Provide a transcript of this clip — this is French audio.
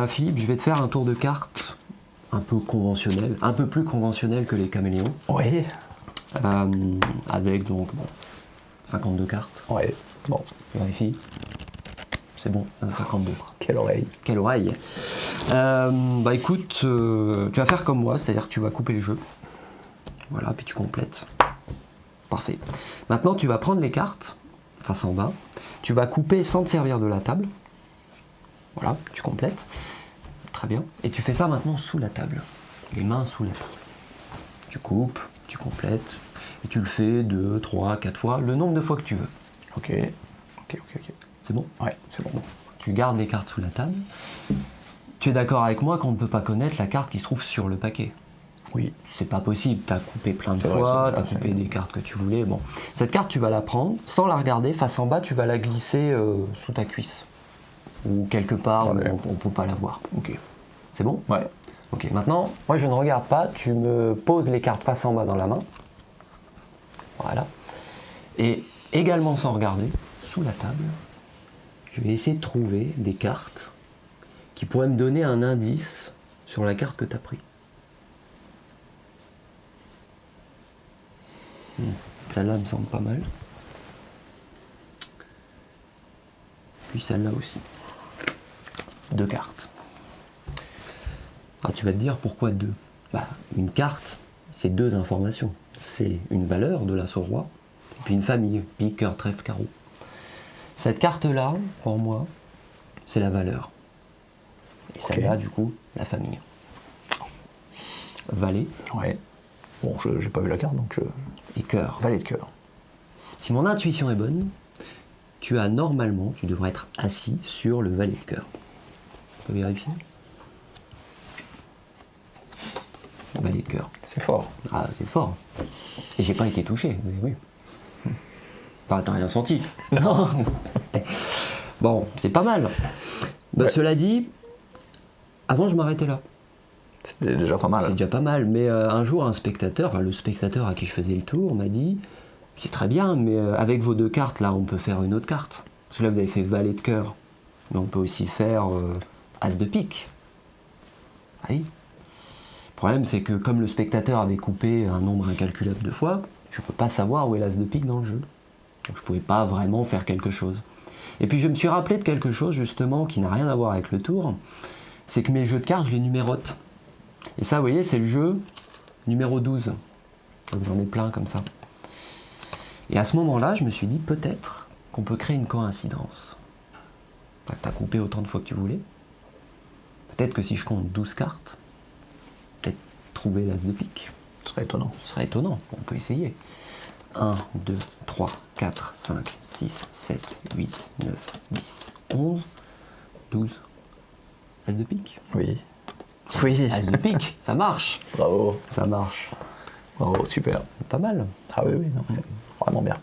Philippe, je vais te faire un tour de cartes un peu conventionnel, un peu plus conventionnel que les caméléons. Oui. Avec donc 52 cartes. Ouais. Bon. Vérifie. C'est bon, 52. Quelle oreille. Quelle oreille. Bah écoute, tu vas faire comme moi, c'est-à-dire que tu vas couper les jeux. Voilà, puis tu complètes. Parfait. Maintenant, tu vas prendre les cartes, face en bas. Tu vas couper sans te servir de la table. Voilà, tu complètes. Très bien. Et tu fais ça maintenant sous la table. Les mains sous la table. Tu coupes, tu complètes. Et tu le fais 2, 3, 4 fois, le nombre de fois que tu veux. Ok. C'est bon? Ouais, c'est bon. Tu gardes les cartes sous la table. Tu es d'accord avec moi qu'on ne peut pas connaître la carte qui se trouve sur le paquet? Oui. C'est pas possible, tu as coupé plein de C'est vrai, fois, tu as c'est coupé vrai. des cartes que tu voulais. Bon. Cette carte, tu vas la prendre, sans la regarder, face en bas, tu vas la glisser sous ta cuisse. Ou quelque part Ouais. où on ne peut pas la voir. Ok. C'est bon? Ouais. Ok, maintenant, moi je ne regarde pas, tu me poses les cartes face en bas dans la main. Voilà. Et également sans regarder, sous la table, je vais essayer de trouver des cartes qui pourraient me donner un indice sur la carte que tu as pris. Celle-là me semble pas mal. Puis celle-là aussi. 2 cartes. Alors tu vas te dire pourquoi 2? Bah, une carte, c'est 2 informations. C'est une valeur de l'as au roi, et puis une famille, pique, cœur, trèfle, carreau. Cette carte-là, pour moi, c'est la valeur. Et celle-là, du coup, la famille. Valet Ouais. Bon, j'ai pas vu la carte, donc je... et cœur. Valet de cœur. Si mon intuition est bonne, tu devrais être assis sur le valet de cœur. Tu peux vérifier? Valet de cœur. C'est fort. Ah, c'est fort. Et j'ai pas été touché, vous avez vu. Enfin, t'as rien senti. Non. Bon, c'est pas mal. Bah, Ouais. Cela dit, avant je m'arrêtais là. C'est déjà pas mal. C'est déjà pas mal. Mais un jour, un spectateur, le spectateur à qui je faisais le tour, m'a dit, c'est très bien, mais avec vos 2 cartes, là, on peut faire une autre carte. Parce que là, vous avez fait valet de cœur. Mais on peut aussi faire as de pique. Ah oui. Le problème, c'est que comme le spectateur avait coupé un nombre incalculable de fois, je ne peux pas savoir où est l'as de pique dans le jeu. Donc je ne pouvais pas vraiment faire quelque chose. Et puis je me suis rappelé de quelque chose justement qui n'a rien à voir avec le tour, c'est que mes jeux de cartes, je les numérote. Et ça, vous voyez, c'est le jeu numéro 12. Donc j'en ai plein comme ça. Et à ce moment-là, je me suis dit peut-être qu'on peut créer une coïncidence. Tu as coupé autant de fois que tu voulais. Peut-être que si je compte 12 cartes, peut-être trouver l'as de pique. Ce serait étonnant. Ce serait étonnant, on peut essayer. 1, 2, 3, 4, 5, 6, 7, 8, 9, 10, 11, 12. As de pique. Oui. Oui. As de pique, ça marche. Bravo. Ça marche. Bravo, super. Pas mal. Ah oui, non. Vraiment bien.